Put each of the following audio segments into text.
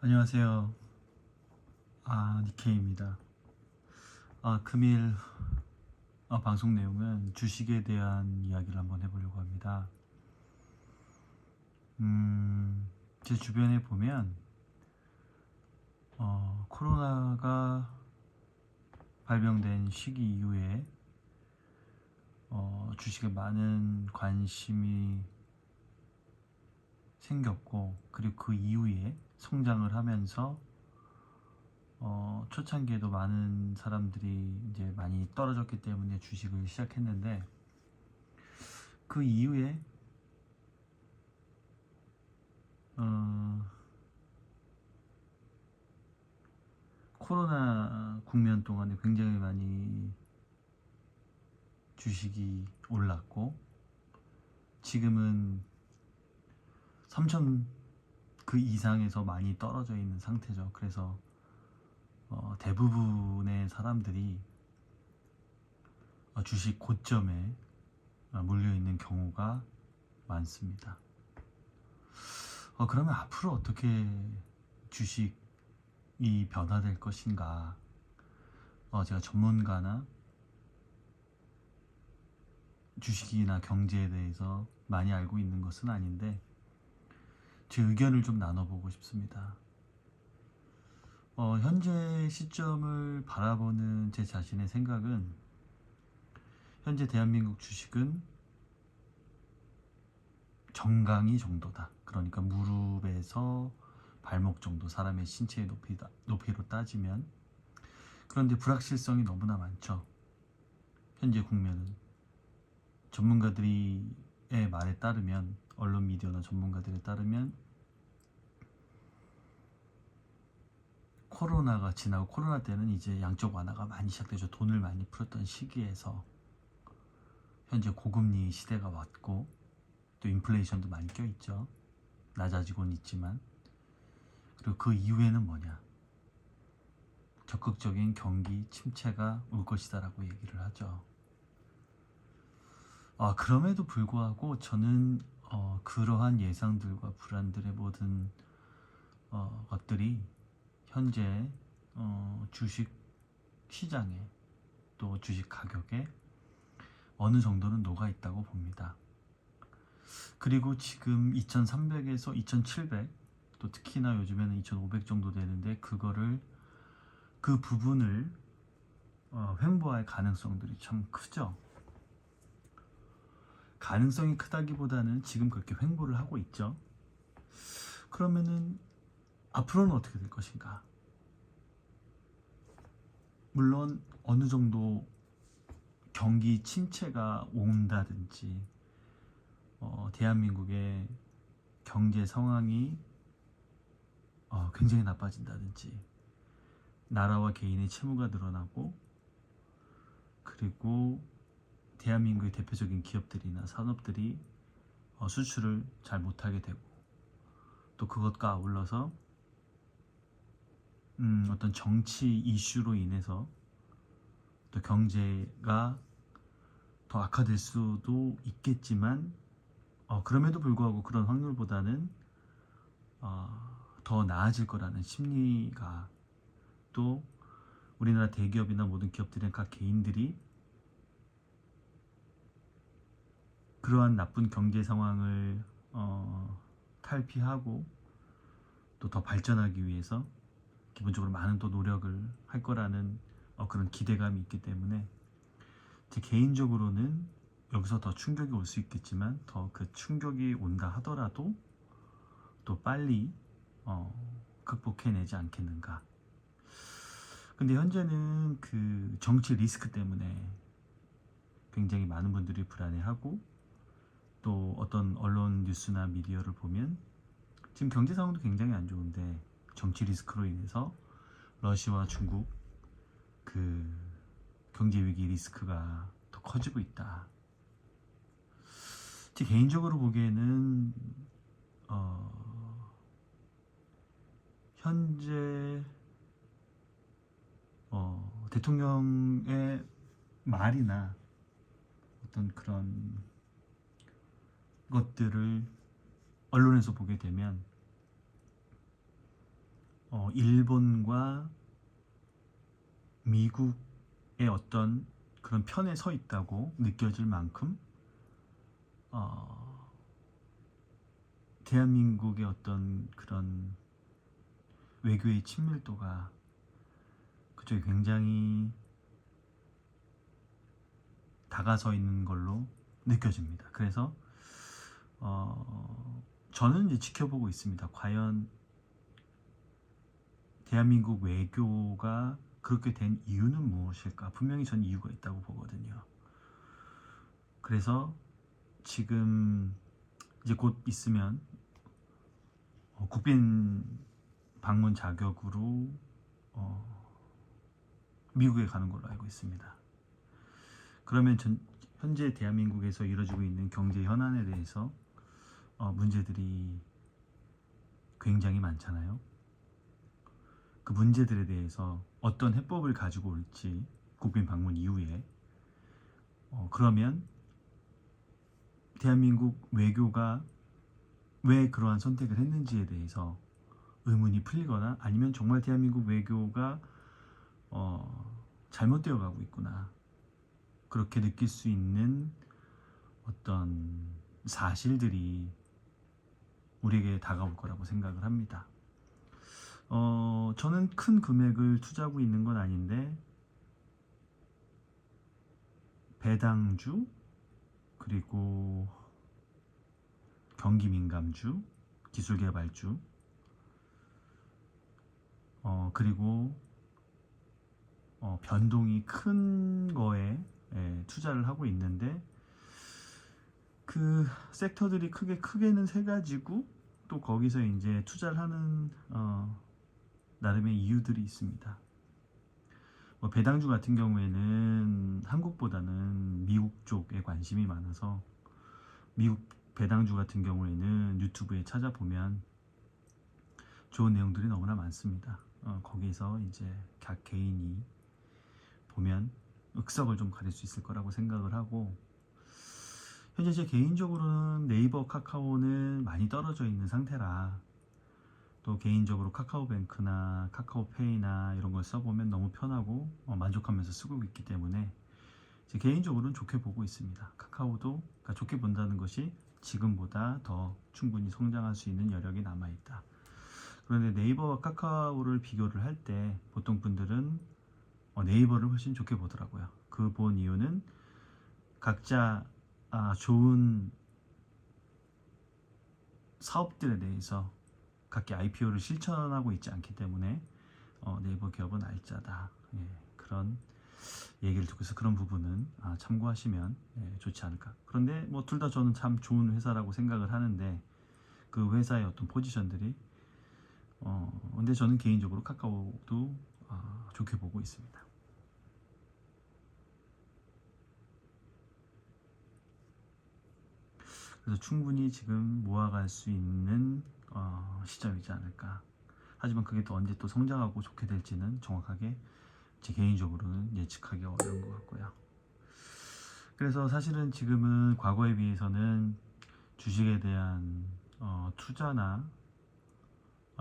안녕하세요. 니케이입니다. 금일 방송 내용은 주식에 대한 이야기를 한번 해보려고 합니다. 제 주변에 보면 코로나가 발병된 시기 이후에 주식에 많은 관심이 생겼고, 그리고 그 이후에 성장을 하면서 초창기에도 많은 사람들이 이제 많이 떨어졌기 때문에 주식을 시작했는데, 그 이후에 코로나 국면 동안에 굉장히 많이 주식이 올랐고, 지금은 3천 그 이상에서 많이 떨어져 있는 상태죠. 그래서 대부분의 사람들이 주식 고점에 물려 있는 경우가 많습니다. 그러면 앞으로 어떻게 주식이 변화될 것인가? 제가 전문가나 주식이나 경제에 대해서 많이 알고 있는 것은 아닌데, 제 의견을 좀 나눠보고 싶습니다. 현재 시점을 바라보는 제 자신의 생각은, 현재 대한민국 주식은 정강이 정도다. 그러니까 무릎에서 발목 정도, 사람의 신체의 높이로 따지면. 그런데 불확실성이 너무나 많죠. 현재 국면은 전문가들의 말에 따르면, 언론 미디어나 전문가들에 따르면, 코로나가 지나고, 코로나 때는 이제 양적 완화가 많이 시작되죠. 돈을 많이 풀었던 시기에서 현재 고금리 시대가 왔고, 또 인플레이션도 많이 껴있죠. 낮아지고는 있지만. 그리고 그 이후에는 뭐냐? 적극적인 경기 침체가 올 것이다 라고 얘기를 하죠. 그럼에도 불구하고 저는 그러한 예상들과 불안들의 모든 것들이 현재 주식 시장에, 또 주식 가격에 어느 정도는 녹아 있다고 봅니다. 그리고 지금 2300에서 2700, 또 특히나 요즘에는 2500 정도 되는데, 그 부분을 횡보할 가능성들이 참 크죠. 가능성이 크다기보다는 지금 그렇게 횡보를 하고 있죠. 그러면은 앞으로는 어떻게 될 것인가? 물론 어느 정도 경기 침체가 온다든지, 대한민국의 경제 상황이 굉장히 나빠진다든지, 나라와 개인의 채무가 늘어나고, 그리고 대한민국의 대표적인 기업들이나 산업들이 수출을 잘 못하게 되고, 또 그것과 아울러서 어떤 정치 이슈로 인해서 또 경제가 더 악화될 수도 있겠지만, 그럼에도 불구하고 그런 확률보다는 더 나아질 거라는 심리가, 또 우리나라 대기업이나 모든 기업들이나 각 개인들이 그러한 나쁜 경제 상황을 탈피하고 또 더 발전하기 위해서 기본적으로 많은 또 노력을 할 거라는 그런 기대감이 있기 때문에, 제 개인적으로는 여기서 더 충격이 올 수 있겠지만, 더 그 충격이 온다 하더라도 또 빨리 극복해내지 않겠는가. 근데 현재는 그 정치 리스크 때문에 굉장히 많은 분들이 불안해하고, 또 어떤 언론 뉴스나 미디어를 보면 지금 경제 상황도 굉장히 안 좋은데, 정치 리스크로 인해서 러시아와 중국 그 경제 위기 리스크가 더 커지고 있다. 제 개인적으로 보기에는 현재 대통령의 말이나 어떤 그런 것들을 언론에서 보게 되면, 일본과 미국의 어떤 그런 편에 서 있다고 느껴질 만큼 대한민국의 어떤 그런 외교의 친밀도가 그쪽에 굉장히 다가서 있는 걸로 느껴집니다. 그래서 저는 이제 지켜보고 있습니다. 과연 대한민국 외교가 그렇게 된 이유는 무엇일까? 분명히 전 이유가 있다고 보거든요. 그래서 지금 이제 곧 있으면 국빈 방문 자격으로 미국에 가는 걸로 알고 있습니다. 그러면 현재 대한민국에서 이루어지고 있는 경제 현안에 대해서 문제들이 굉장히 많잖아요. 그 문제들에 대해서 어떤 해법을 가지고 올지 국빈 방문 이후에 그러면 대한민국 외교가 왜 그러한 선택을 했는지에 대해서 의문이 풀리거나 아니면 정말 대한민국 외교가 잘못되어 가고 있구나 그렇게 느낄 수 있는 어떤 사실들이 우리에게 다가올 거라고 생각을 합니다. 저는 큰 금액을 투자하고 있는 건 아닌데 배당주 그리고 경기민감주, 기술개발주 그리고 변동이 큰 거에 투자를 하고 있는데 그 섹터들이 크게는 세 가지고 또 거기서 이제 투자를 하는 나름의 이유들이 있습니다. 배당주 같은 경우에는 한국보다는 미국 쪽에 관심이 많아서 미국 배당주 같은 경우에는 유튜브에 찾아보면 좋은 내용들이 너무나 많습니다. 거기서 이제 각 개인이 보면 흑석을 좀 가릴 수 있을 거라고 생각을 하고 현재 제 개인적으로는 네이버, 카카오는 많이 떨어져 있는 상태라 또 개인적으로 카카오뱅크나 카카오페이나 이런 걸 써보면 너무 편하고 만족하면서 쓰고 있기 때문에 제 개인적으로는 좋게 보고 있습니다. 카카오도 그러니까 좋게 본다는 것이 지금보다 더 충분히 성장할 수 있는 여력이 남아있다. 그런데 네이버와 카카오를 비교를 할 때 보통 분들은 네이버를 훨씬 좋게 보더라고요. 그 본 이유는 각자 좋은 사업들에 대해서 각기 IPO를 실천하고 있지 않기 때문에 네이버 기업은 알짜다. 그런 얘기를 듣고 있어 그런 부분은 참고하시면 좋지 않을까. 그런데 뭐 둘 다 저는 참 좋은 회사라고 생각을 하는데 그 회사의 어떤 포지션들이 근데 저는 개인적으로 카카오도 좋게 보고 있습니다. 그래서 충분히 지금 모아갈 수 있는 시점이지 않을까. 하지만 그게 또 언제 또 성장하고 좋게 될지는 정확하게 제 개인적으로는 예측하기 어려운 것 같고요. 그래서 사실은 지금은 과거에 비해서는 주식에 대한 투자나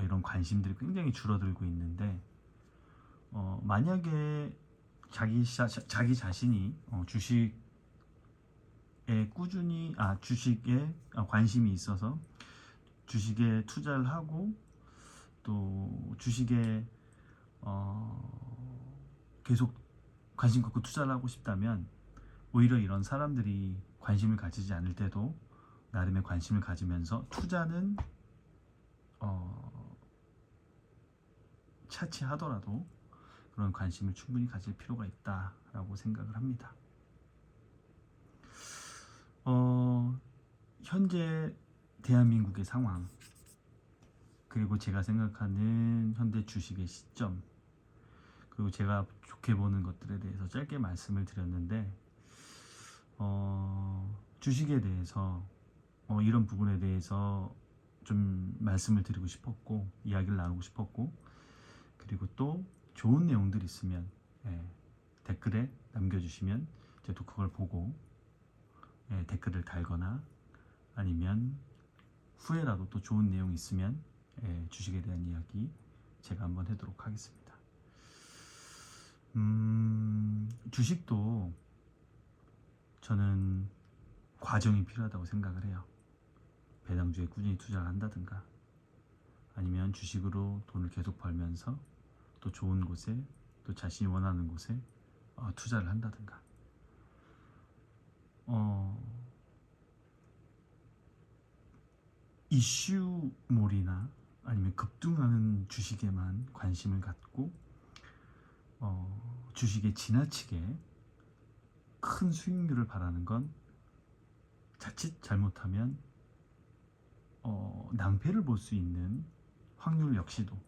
이런 관심들이 굉장히 줄어들고 있는데 만약에 자기 자신이 주식에 꾸준히 주식에 관심이 있어서 주식에 투자를 하고 또 주식에 계속 관심 갖고 투자를 하고 싶다면 오히려 이런 사람들이 관심을 가지지 않을 때도 나름의 관심을 가지면서 투자는 차치하더라도 그런 관심을 충분히 가질 필요가 있다라고 생각을 합니다. 현재 대한민국의 상황 그리고 제가 생각하는 현대 주식의 시점 그리고 제가 좋게 보는 것들에 대해서 짧게 말씀을 드렸는데 주식에 대해서 이런 부분에 대해서 좀 말씀을 드리고 싶었고 이야기를 나누고 싶었고 그리고 또 좋은 내용들이 있으면 댓글에 남겨주시면 저도 그걸 보고 댓글을 달거나 아니면 후에라도 또 좋은 내용이 있으면 주식에 대한 이야기 제가 한번 해도록 하겠습니다. 주식도 저는 과정이 필요하다고 생각을 해요. 배당주에 꾸준히 투자를 한다든가, 아니면 주식으로 돈을 계속 벌면서 또 좋은 곳에, 또 자신이 원하는 곳에 투자를 한다든가. 이슈몰이나 아니면 급등하는 주식에만 관심을 갖고 주식에 지나치게 큰 수익률을 바라는 건 자칫 잘못하면 낭패를 볼 수 있는 확률 역시도,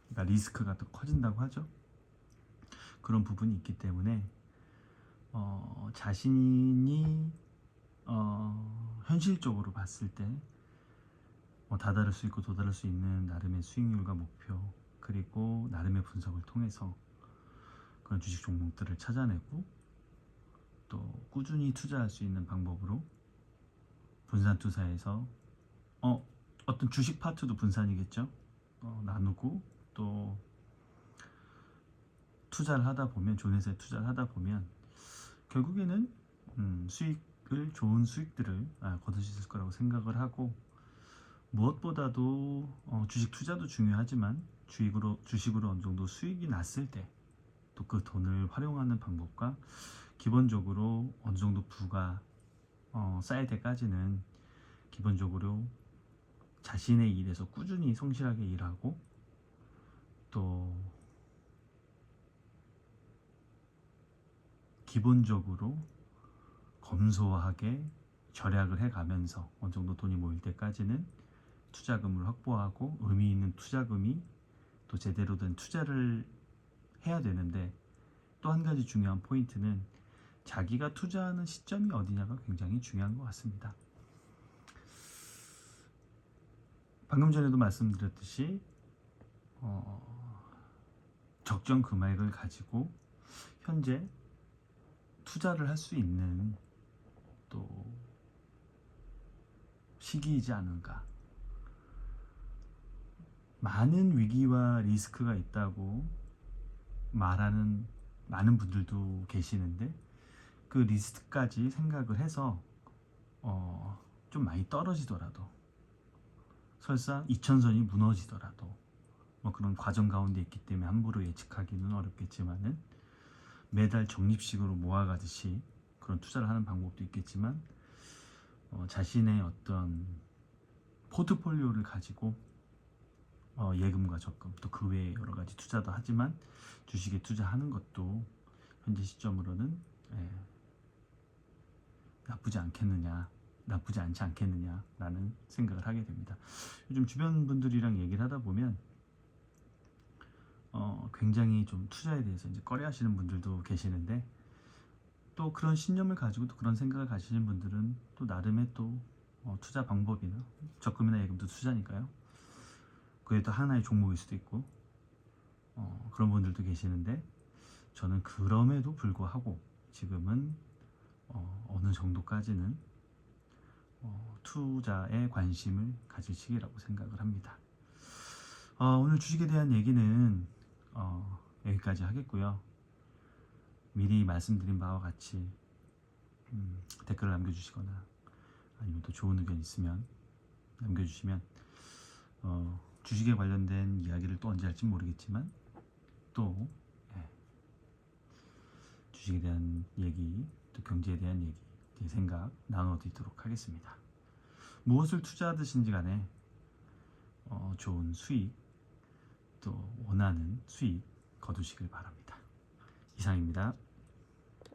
그러니까 리스크가 더 커진다고 하죠. 그런 부분이 있기 때문에 자신이 현실적으로 봤을 때 다다를 수 있고 도달할 수 있는 나름의 수익률과 목표, 그리고 나름의 분석을 통해서 그런 주식 종목들을 찾아내고 또 꾸준히 투자할 수 있는 방법으로 분산 투자해서 어떤 주식 파트도 분산이겠죠. 나누고 또 투자를 하다 보면, 좋은 회사에 투자를 하다 보면 결국에는 좋은 수익들을 거둘 수 있을 거라고 생각을 하고, 무엇보다도 주식 투자도 중요하지만 주식으로 어느 정도 수익이 났을 때 또 그 돈을 활용하는 방법과, 기본적으로 어느 정도 부가 쌓일 때까지는 기본적으로 자신의 일에서 꾸준히 성실하게 일하고, 또 기본적으로 검소하게 절약을 해가면서 어느 정도 돈이 모일 때까지는 투자금을 확보하고, 의미 있는 투자금이 또 제대로 된 투자를 해야 되는데, 또 한 가지 중요한 포인트는 자기가 투자하는 시점이 어디냐가 굉장히 중요한 것 같습니다. 방금 전에도 말씀드렸듯이 적정 금액을 가지고 현재 투자를 할 수 있는 또 시기이지 않은가. 많은 위기와 리스크가 있다고 말하는 많은 분들도 계시는데, 그 리스크까지 생각을 해서 좀 많이 떨어지더라도, 설사 2000선이 무너지더라도 그런 과정 가운데 있기 때문에 함부로 예측하기는 어렵겠지만은, 매달 적립식으로 모아가듯이 그런 투자를 하는 방법도 있겠지만, 자신의 어떤 포트폴리오를 가지고 예금과 적금, 또 그 외에 여러 가지 투자도 하지만 주식에 투자하는 것도 현재 시점으로는 나쁘지 않지 않겠느냐라는 생각을 하게 됩니다. 요즘 주변 분들이랑 얘기를 하다 보면 굉장히 좀 투자에 대해서 이제 꺼려하시는 분들도 계시는데, 또 그런 신념을 가지고 또 그런 생각을 가지시는 분들은 또 나름의 또 투자 방법이나, 적금이나 예금도 투자니까요, 그게 또 하나의 종목일 수도 있고 그런 분들도 계시는데, 저는 그럼에도 불구하고 지금은 어느 정도까지는 투자에 관심을 가질 시기라고 생각을 합니다. 오늘 주식에 대한 얘기는 여기까지 하겠고요. 미리 말씀드린 바와 같이 댓글을 남겨주시거나, 아니면 또 좋은 의견 있으면 남겨주시면 주식에 관련된 이야기를 또 언제 할지 모르겠지만, 또 주식에 대한 얘기, 또 경제에 대한 얘기, 제 생각 나눠드리도록 하겠습니다. 무엇을 투자하듯인지 간에 좋은 수익, 또 원하는 수익 거두시길 바랍니다. 이상입니다.